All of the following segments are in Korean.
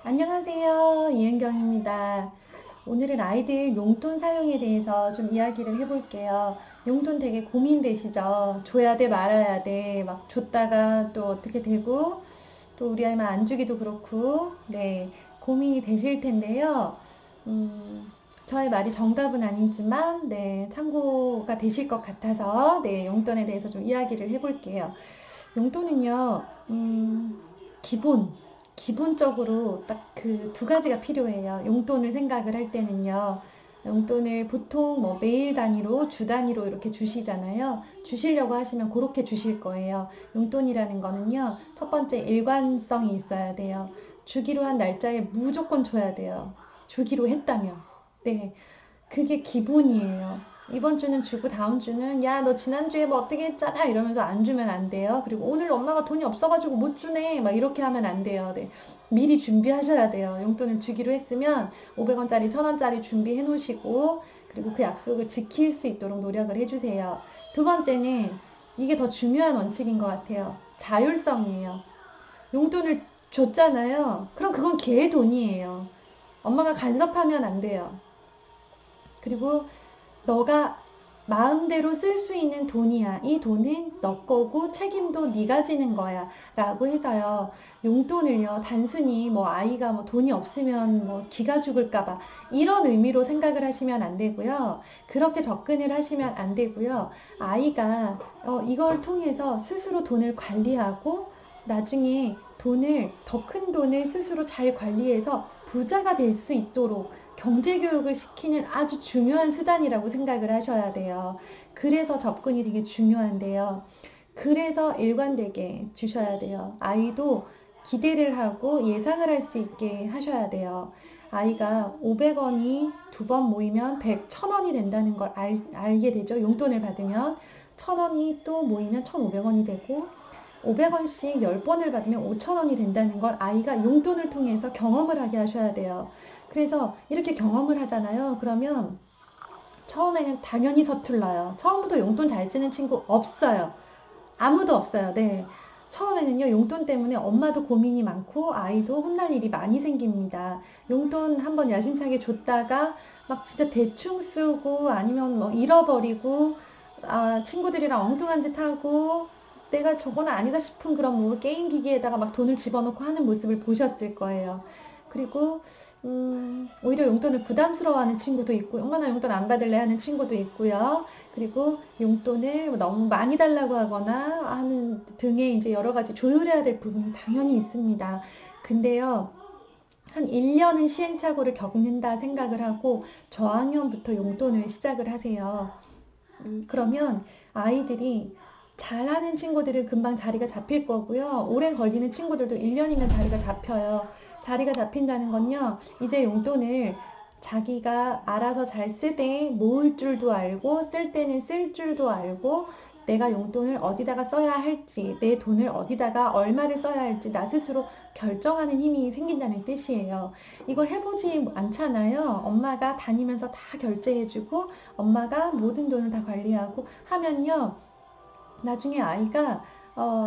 안녕하세요. 이은경입니다. 오늘은 아이들 용돈 사용에 대해서 좀 이야기를 해볼게요. 용돈 되게 고민되시죠? 줘야 돼, 말아야 돼. 막 줬다가 또 어떻게 되고, 또 우리 아이만 안 주기도 그렇고, 네, 고민이 되실 텐데요. 저의 말이 정답은 아니지만, 네, 참고가 되실 것 같아서, 네, 용돈에 대해서 좀 이야기를 해볼게요. 용돈은요, 기본, 기본적으로 딱 그 두 가지가 필요해요. 용돈을 생각을 할 때는요. 용돈을 보통 뭐 매일 단위로, 주 단위로 이렇게 주시잖아요. 주시려고 하시면 그렇게 주실 거예요. 용돈이라는 거는요, 첫 번째 일관성이 있어야 돼요. 주기로 한 날짜에 무조건 줘야 돼요. 주기로 했다면. 네. 그게 기본이에요. 이번 주는 주고 다음 주는 야, 너 지난주에 뭐 어떻게 했잖아 이러면서 안 주면 안 돼요. 그리고 오늘 엄마가 돈이 없어가지고 못 주네 막 이렇게 하면 안 돼요. 네. 미리 준비하셔야 돼요. 용돈을 주기로 했으면 500원짜리, 1000원짜리 준비해 놓으시고 그리고 그 약속을 지킬 수 있도록 노력을 해주세요. 두 번째는 이게 더 중요한 원칙인 것 같아요. 자율성이에요. 용돈을 줬잖아요. 그럼 그건 걔의 돈이에요. 엄마가 간섭하면 안 돼요. 그리고 너가 마음대로 쓸 수 있는 돈이야. 이 돈은 너 거고 책임도 네가 지는 거야. 라고 해서요. 용돈을요. 단순히 뭐 아이가 뭐 돈이 없으면 뭐 기가 죽을까 봐 이런 의미로 생각을 하시면 안 되고요. 그렇게 접근을 하시면 안 되고요. 아이가 이걸 통해서 스스로 돈을 관리하고 나중에 돈을 더 큰 돈을 스스로 잘 관리해서 부자가 될 수 있도록 경제 교육을 시키는 아주 중요한 수단이라고 생각을 하셔야 돼요. 그래서 접근이 되게 중요한데요. 그래서 일관되게 주셔야 돼요. 아이도 기대를 하고 예상을 할 수 있게 하셔야 돼요. 아이가 500원이 두 번 모이면 100, 1000원이 된다는 걸 알게 되죠. 용돈을 받으면 1000원이 또 모이면 1500원이 되고 500원씩 10번을 받으면 5,000원이 된다는 걸 아이가 용돈을 통해서 경험을 하게 하셔야 돼요. 그래서 이렇게 경험을 하잖아요. 그러면 처음에는 당연히 서툴러요. 처음부터 용돈 잘 쓰는 친구 없어요. 아무도 없어요. 네. 처음에는요, 용돈 때문에 엄마도 고민이 많고 아이도 혼날 일이 많이 생깁니다. 용돈 한번 야심차게 줬다가 막 진짜 대충 쓰고 아니면 뭐 잃어버리고 친구들이랑 엉뚱한 짓 하고 내가 저거는 아니다 싶은 그런 뭐 게임 기기에다가 막 돈을 집어넣고 하는 모습을 보셨을 거예요. 그리고 오히려 용돈을 부담스러워하는 친구도 있고 엄마 나 용돈 안 받을래 하는 친구도 있고요. 그리고 용돈을 너무 많이 달라고 하거나 하는 등의 이제 여러 가지 조율해야 될 부분이 당연히 있습니다. 근데요, 한 1년은 시행착오를 겪는다 생각을 하고 저학년부터 용돈을 시작을 하세요. 그러면 아이들이 잘하는 친구들은 금방 자리가 잡힐 거고요. 오래 걸리는 친구들도 1년이면 자리가 잡혀요. 자리가 잡힌다는 건요. 이제 용돈을 자기가 알아서 잘 쓰되 모을 줄도 알고 쓸 때는 쓸 줄도 알고 내가 용돈을 어디다가 써야 할지 내 돈을 어디다가 얼마를 써야 할지 나 스스로 결정하는 힘이 생긴다는 뜻이에요. 이걸 해보지 않잖아요. 엄마가 다니면서 다 결제해주고 엄마가 모든 돈을 다 관리하고 하면요. 나중에 아이가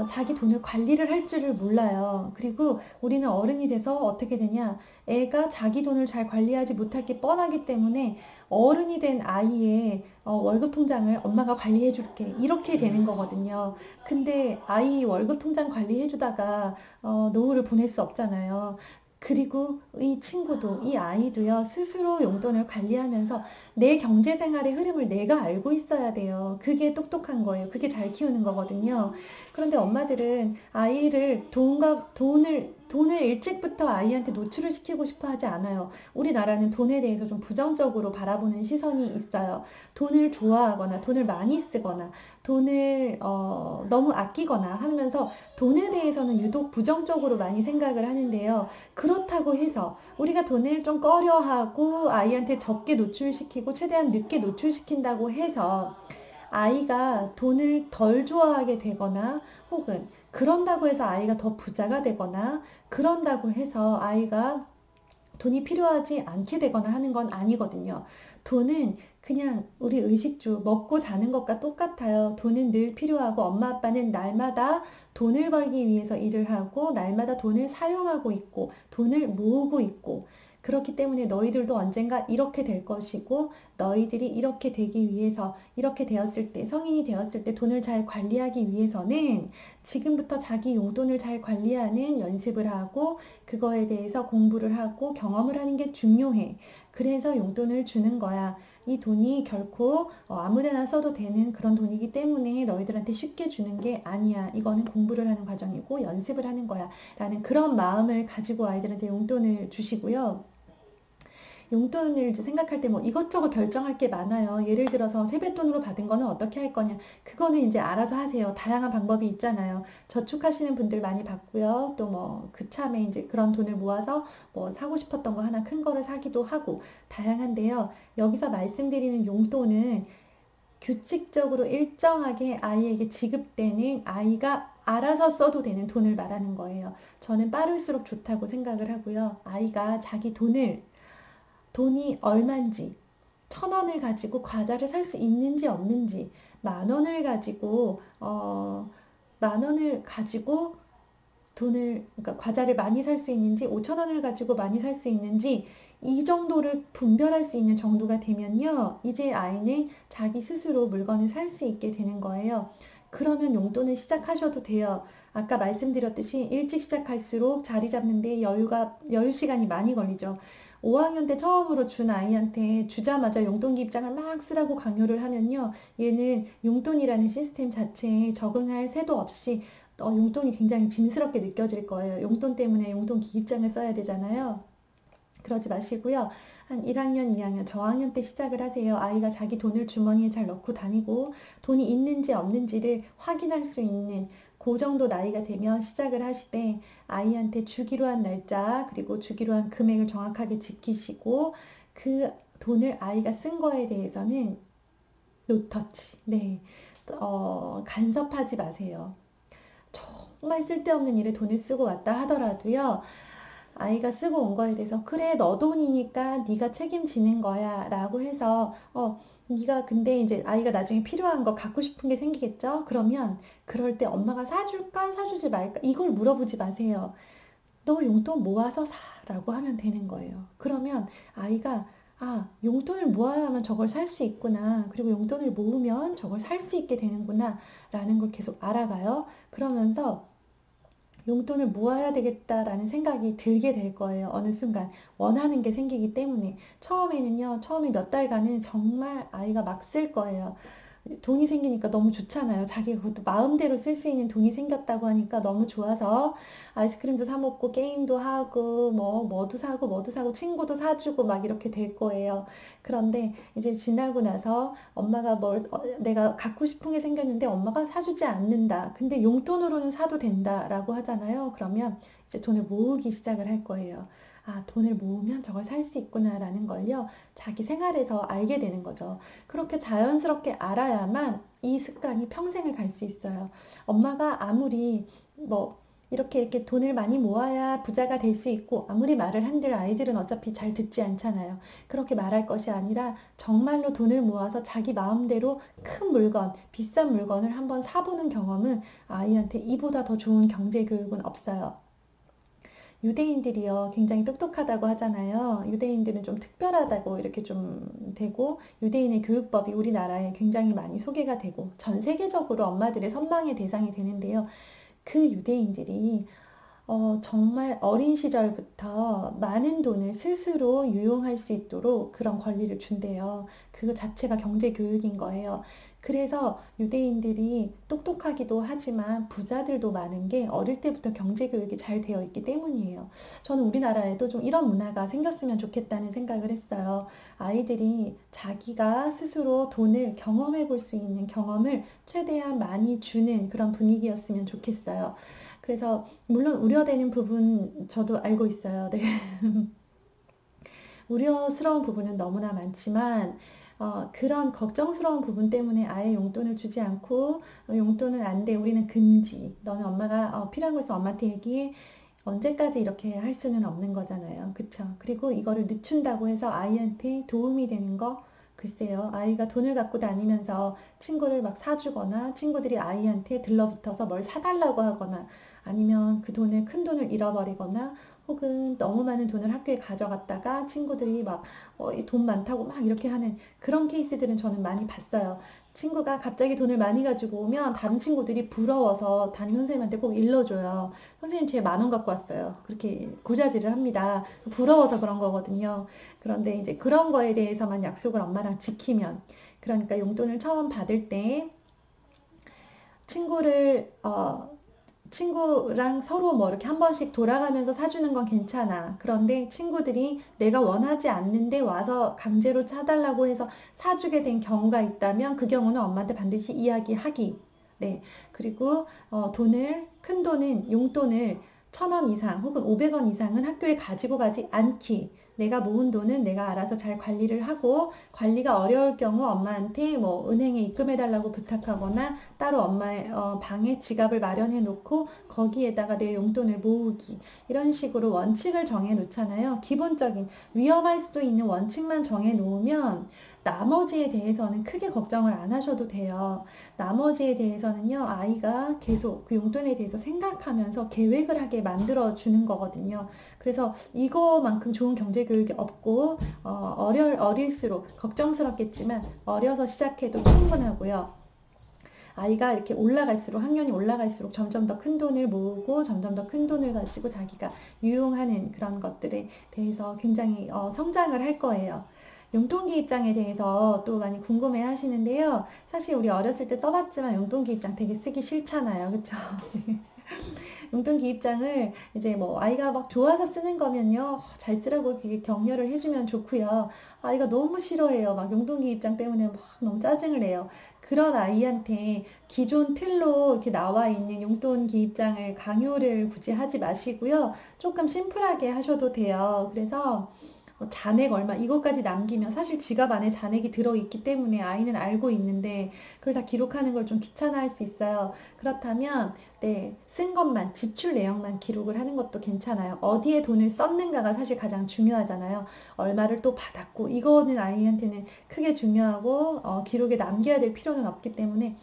자기 돈을 관리를 할 줄을 몰라요. 그리고 우리는 어른이 돼서 어떻게 되냐? 애가 자기 돈을 잘 관리하지 못할 게 뻔하기 때문에 어른이 된 아이의 월급 통장을 엄마가 관리해 줄게. 이렇게 되는 거거든요. 근데 아이 월급 통장 관리해 주다가 노후를 보낼 수 없잖아요. 그리고 이 친구도, 이 아이도요, 스스로 용돈을 관리하면서 내 경제 생활의 흐름을 내가 알고 있어야 돼요. 그게 똑똑한 거예요. 그게 잘 키우는 거거든요. 그런데 엄마들은 아이를 돈을 일찍부터 아이한테 노출을 시키고 싶어 하지 않아요. 우리나라는 돈에 대해서 좀 부정적으로 바라보는 시선이 있어요. 돈을 좋아하거나, 돈을 많이 쓰거나, 돈을 너무 아끼거나 하면서 돈에 대해서는 유독 부정적으로 많이 생각을 하는데요. 그렇다고 해서 우리가 돈을 좀 꺼려하고 아이한테 적게 노출시키고 최대한 늦게 노출시킨다고 해서 아이가 돈을 덜 좋아하게 되거나 혹은 그런다고 해서 아이가 더 부자가 되거나 그런다고 해서 아이가 돈이 필요하지 않게 되거나 하는 건 아니거든요. 돈은 그냥 우리 의식주 먹고 자는 것과 똑같아요. 돈은 늘 필요하고 엄마 아빠는 날마다 돈을 벌기 위해서 일을 하고 날마다 돈을 사용하고 있고 돈을 모으고 있고 그렇기 때문에 너희들도 언젠가 이렇게 될 것이고 너희들이 이렇게 되기 위해서 이렇게 되었을 때 성인이 되었을 때 돈을 잘 관리하기 위해서는 지금부터 자기 용돈을 잘 관리하는 연습을 하고 그거에 대해서 공부를 하고 경험을 하는 게 중요해. 그래서 용돈을 주는 거야. 이 돈이 결코 아무데나 써도 되는 그런 돈이기 때문에 너희들한테 쉽게 주는 게 아니야. 이거는 공부를 하는 과정이고 연습을 하는 거야. 라는 그런 마음을 가지고 아이들한테 용돈을 주시고요. 용돈을 이제 생각할 때 뭐 이것저것 결정할 게 많아요. 예를 들어서 세뱃돈으로 받은 거는 어떻게 할 거냐. 그거는 이제 알아서 하세요. 다양한 방법이 있잖아요. 저축하시는 분들 많이 봤고요. 또 뭐 그참에 이제 그런 돈을 모아서 뭐 사고 싶었던 거 하나 큰 거를 사기도 하고 다양한데요. 여기서 말씀드리는 용돈은 규칙적으로 일정하게 아이에게 지급되는 아이가 알아서 써도 되는 돈을 말하는 거예요. 저는 빠를수록 좋다고 생각을 하고요. 아이가 자기 돈이 얼만지, 1,000원을 가지고 과자를 살 수 있는지 없는지, 만 원을 가지고, 10,000원을 가지고 그러니까 과자를 많이 살 수 있는지, 5,000원을 가지고 많이 살 수 있는지, 이 정도를 분별할 수 있는 정도가 되면요, 이제 아이는 자기 스스로 물건을 살 수 있게 되는 거예요. 그러면 용돈을 시작하셔도 돼요. 아까 말씀드렸듯이 일찍 시작할수록 자리 잡는데 여유 시간이 많이 걸리죠. 5학년 때 처음으로 준 아이한테 주자마자 용돈기 입장을 막 쓰라고 강요를 하면요. 얘는 용돈이라는 시스템 자체에 적응할 새도 없이 용돈이 굉장히 짐스럽게 느껴질 거예요. 용돈 때문에 용돈기 입장을 써야 되잖아요. 그러지 마시고요. 한 1학년, 2학년, 저학년 때 시작을 하세요. 아이가 자기 돈을 주머니에 잘 넣고 다니고 돈이 있는지 없는지를 확인할 수 있는 그 정도 나이가 되면 시작을 하시되 아이한테 주기로 한 날짜 그리고 주기로 한 금액을 정확하게 지키시고 그 돈을 아이가 쓴 거에 대해서는 노터치. 네. 간섭하지 마세요. 정말 쓸데없는 일에 돈을 쓰고 왔다 하더라도요. 아이가 쓰고 온 거에 대해서 그래 너 돈이니까 네가 책임지는 거야 라고 해서 네가 근데 이제 아이가 나중에 필요한 거 갖고 싶은 게 생기겠죠? 그러면 그럴 때 엄마가 사줄까 사주지 말까 이걸 물어보지 마세요. 너 용돈 모아서 사 라고 하면 되는 거예요. 그러면 아이가 용돈을 모아야만 저걸 살 수 있구나. 그리고 용돈을 모으면 저걸 살 수 있게 되는구나. 라는 걸 계속 알아가요. 그러면서 용돈을 모아야 되겠다라는 생각이 들게 될 거예요. 어느 순간 원하는 게 생기기 때문에 처음에는요, 처음에 몇 달간은 정말 아이가 막 쓸 거예요. 돈이 생기니까 너무 좋잖아요. 자기가 그것도 마음대로 쓸 수 있는 돈이 생겼다고 하니까 너무 좋아서 아이스크림도 사 먹고 게임도 하고 뭐도 사고 친구도 사주고 막 이렇게 될 거예요. 그런데 이제 지나고 나서 엄마가 내가 갖고 싶은 게 생겼는데 엄마가 사주지 않는다. 근데 용돈으로는 사도 된다라고 하잖아요. 그러면 이제 돈을 모으기 시작을 할 거예요. 돈을 모으면 저걸 살 수 있구나라는 걸요. 자기 생활에서 알게 되는 거죠. 그렇게 자연스럽게 알아야만 이 습관이 평생을 갈 수 있어요. 엄마가 아무리 이렇게 돈을 많이 모아야 부자가 될 수 있고 아무리 말을 한들 아이들은 어차피 잘 듣지 않잖아요. 그렇게 말할 것이 아니라 정말로 돈을 모아서 자기 마음대로 큰 물건, 비싼 물건을 한번 사보는 경험은 아이한테 이보다 더 좋은 경제 교육은 없어요. 유대인들이요, 굉장히 똑똑하다고 하잖아요. 유대인들은 좀 특별하다고 이렇게 좀 되고, 유대인의 교육법이 우리나라에 굉장히 많이 소개가 되고, 전 세계적으로 엄마들의 선망의 대상이 되는데요. 그 유대인들이 정말 어린 시절부터 많은 돈을 스스로 유용할 수 있도록 그런 권리를 준대요. 그거 자체가 경제 교육인 거예요. 그래서 유대인들이 똑똑하기도 하지만 부자들도 많은 게 어릴 때부터 경제 교육이 잘 되어 있기 때문이에요. 저는 우리나라에도 좀 이런 문화가 생겼으면 좋겠다는 생각을 했어요. 아이들이 자기가 스스로 돈을 경험해 볼 수 있는 경험을 최대한 많이 주는 그런 분위기였으면 좋겠어요. 그래서 물론 우려되는 부분 저도 알고 있어요. 네. 우려스러운 부분은 너무나 많지만 그런 걱정스러운 부분 때문에 아예 용돈을 주지 않고 용돈은 안 돼. 우리는 금지. 너는 엄마가 필요한 거 있으면 엄마한테 얘기해. 언제까지 이렇게 할 수는 없는 거잖아요. 그쵸? 그리고 이거를 늦춘다고 해서 아이한테 도움이 되는 거 글쎄요, 아이가 돈을 갖고 다니면서 친구를 막 사주거나 친구들이 아이한테 들러붙어서 뭘 사달라고 하거나 아니면 그 돈을, 큰 돈을 잃어버리거나 혹은 너무 많은 돈을 학교에 가져갔다가 친구들이 막 돈 많다고 막 이렇게 하는 그런 케이스들은 저는 많이 봤어요. 친구가 갑자기 돈을 많이 가지고 오면 다른 친구들이 부러워서 담임 선생님한테 꼭 일러줘요. 선생님 제 10,000원 갖고 왔어요. 그렇게 고자질을 합니다. 부러워서 그런 거거든요. 그런데 이제 그런 거에 대해서만 약속을 엄마랑 지키면, 그러니까 용돈을 처음 받을 때 친구를 친구랑 서로 뭐 이렇게 한 번씩 돌아가면서 사주는 건 괜찮아. 그런데 친구들이 내가 원하지 않는데 와서 강제로 사달라고 해서 사주게 된 경우가 있다면 그 경우는 엄마한테 반드시 이야기하기. 네. 그리고 큰 돈은 용돈을 1,000원 이상 혹은 500원 이상은 학교에 가지고 가지 않기. 내가 모은 돈은 내가 알아서 잘 관리를 하고 관리가 어려울 경우 엄마한테 뭐 은행에 입금해달라고 부탁하거나 따로 엄마의 방에 지갑을 마련해 놓고 거기에다가 내 용돈을 모으기 이런 식으로 원칙을 정해 놓잖아요. 기본적인 위험할 수도 있는 원칙만 정해 놓으면 나머지에 대해서는 크게 걱정을 안 하셔도 돼요. 나머지에 대해서는요, 아이가 계속 그 용돈에 대해서 생각하면서 계획을 하게 만들어 주는 거거든요. 그래서 이거만큼 좋은 경제 교육이 없고, 어릴수록 걱정스럽겠지만, 어려서 시작해도 충분하고요. 아이가 이렇게 올라갈수록, 학년이 올라갈수록 점점 더 큰 돈을 모으고, 점점 더 큰 돈을 가지고 자기가 유용하는 그런 것들에 대해서 굉장히 성장을 할 거예요. 용돈기 입장에 대해서 또 많이 궁금해 하시는데요. 사실 우리 어렸을 때 써봤지만 용돈기 입장 되게 쓰기 싫잖아요. 그쵸? 용돈기 입장을 이제 뭐 아이가 막 좋아서 쓰는 거면요. 잘 쓰라고 이렇게 격려를 해주면 좋고요. 아이가 너무 싫어해요. 막 용돈기 입장 때문에 막 너무 짜증을 내요. 그런 아이한테 기존 틀로 이렇게 나와 있는 용돈기 입장을 강요를 굳이 하지 마시고요. 조금 심플하게 하셔도 돼요. 그래서 잔액 얼마 이것까지 남기면 사실 지갑 안에 잔액이 들어있기 때문에 아이는 알고 있는데 그걸 다 기록하는 걸 좀 귀찮아할 수 있어요. 그렇다면 네, 쓴 것만 지출 내역만 기록을 하는 것도 괜찮아요. 어디에 돈을 썼는가가 사실 가장 중요하잖아요. 얼마를 또 받았고 이거는 아이한테는 크게 중요하고 기록에 남겨야 될 필요는 없기 때문에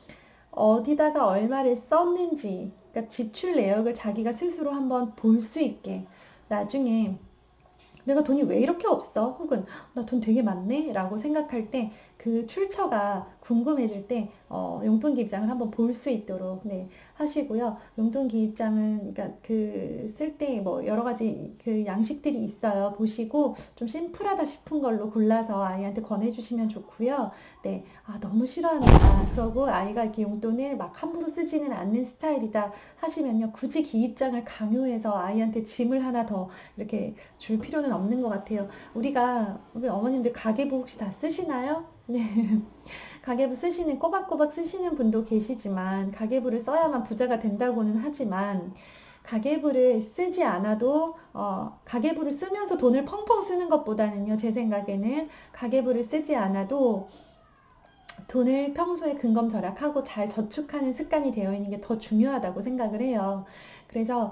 어디다가 얼마를 썼는지 그러니까 지출 내역을 자기가 스스로 한번 볼 수 있게 나중에 내가 돈이 왜 이렇게 없어? 혹은 나 돈 되게 많네? 라고 생각할 때 그 출처가 궁금해질 때 용돈기 입장을 한번 볼 수 있도록 네, 하시고요. 용돈기 입장은 그러니까 그 쓸 때 뭐 여러 가지 그 양식들이 있어요. 보시고 좀 심플하다 싶은 걸로 골라서 아이한테 권해주시면 좋고요. 네, 너무 싫어합니다. 그러고 아이가 이렇게 용돈을 막 함부로 쓰지는 않는 스타일이다 하시면요. 굳이 기입장을 강요해서 아이한테 짐을 하나 더 이렇게 줄 필요는 없는 것 같아요. 우리 어머님들 가계부 혹시 다 쓰시나요? 네. 가계부 쓰시는, 꼬박꼬박 쓰시는 분도 계시지만, 가계부를 써야만 부자가 된다고는 하지만, 가계부를 쓰지 않아도, 가계부를 쓰면서 돈을 펑펑 쓰는 것보다는요, 제 생각에는 가계부를 쓰지 않아도 돈을 평소에 근검절약하고 잘 저축하는 습관이 되어 있는 게 더 중요하다고 생각을 해요. 그래서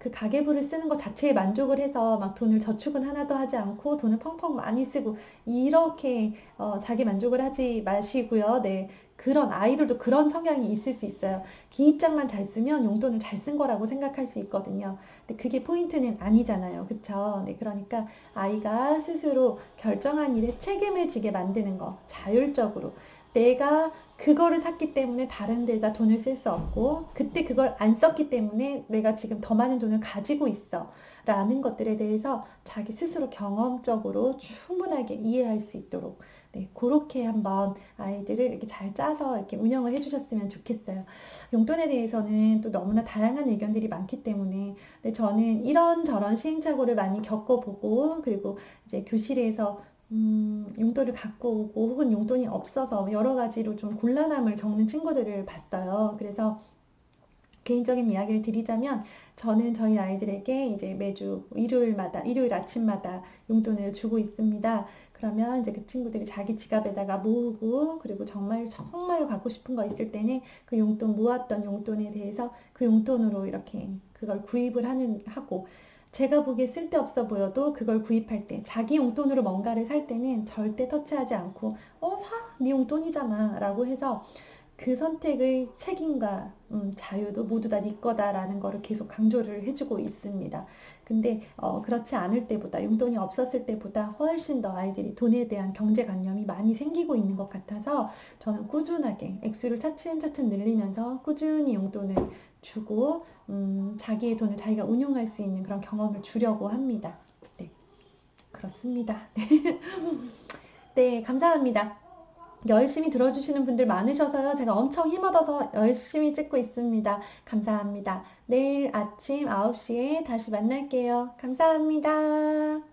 그 가계부를 쓰는 것 자체에 만족을 해서 막 돈을 저축은 하나도 하지 않고 돈을 펑펑 많이 쓰고 이렇게 자기 만족을 하지 마시고요. 네. 그런 아이들도 그런 성향이 있을 수 있어요. 기입장만 잘 쓰면 용돈을 잘 쓴 거라고 생각할 수 있거든요. 근데 그게 포인트는 아니잖아요. 그쵸? 네. 그러니까 아이가 스스로 결정한 일에 책임을 지게 만드는 거. 자율적으로. 내가 그거를 샀기 때문에 다른 데다 돈을 쓸 수 없고, 그때 그걸 안 썼기 때문에 내가 지금 더 많은 돈을 가지고 있어. 라는 것들에 대해서 자기 스스로 경험적으로 충분하게 이해할 수 있도록, 네, 그렇게 한번 아이들을 이렇게 잘 짜서 이렇게 운영을 해주셨으면 좋겠어요. 용돈에 대해서는 또 너무나 다양한 의견들이 많기 때문에, 네, 저는 이런저런 시행착오를 많이 겪어보고, 그리고 이제 교실에서 용돈을 갖고 오고 혹은 용돈이 없어서 여러 가지로 좀 곤란함을 겪는 친구들을 봤어요. 그래서 개인적인 이야기를 드리자면 저는 저희 아이들에게 이제 매주 일요일 아침마다 용돈을 주고 있습니다. 그러면 이제 그 친구들이 자기 지갑에다가 모으고 그리고 정말 정말 갖고 싶은 거 있을 때는 그 용돈 모았던 용돈에 대해서 그 용돈으로 이렇게 그걸 구입을 하고 제가 보기에 쓸데없어 보여도 그걸 구입할 때, 자기 용돈으로 뭔가를 살 때는 절대 터치하지 않고, 사, 네 용돈이잖아 라고 해서 그 선택의 책임과 자유도 모두 다 네 거다라는 거를 계속 강조를 해주고 있습니다. 근데 그렇지 않을 때보다, 용돈이 없었을 때보다 훨씬 더 아이들이 돈에 대한 경제관념이 많이 생기고 있는 것 같아서 저는 꾸준하게 액수를 차츰차츰 늘리면서 꾸준히 용돈을 주고 자기의 돈을 자기가 운용할 수 있는 그런 경험을 주려고 합니다. 네, 그렇습니다. 네, 감사합니다. 열심히 들어주시는 분들 많으셔서요. 제가 엄청 힘얻어서 열심히 찍고 있습니다. 감사합니다. 내일 아침 9시에 다시 만날게요. 감사합니다.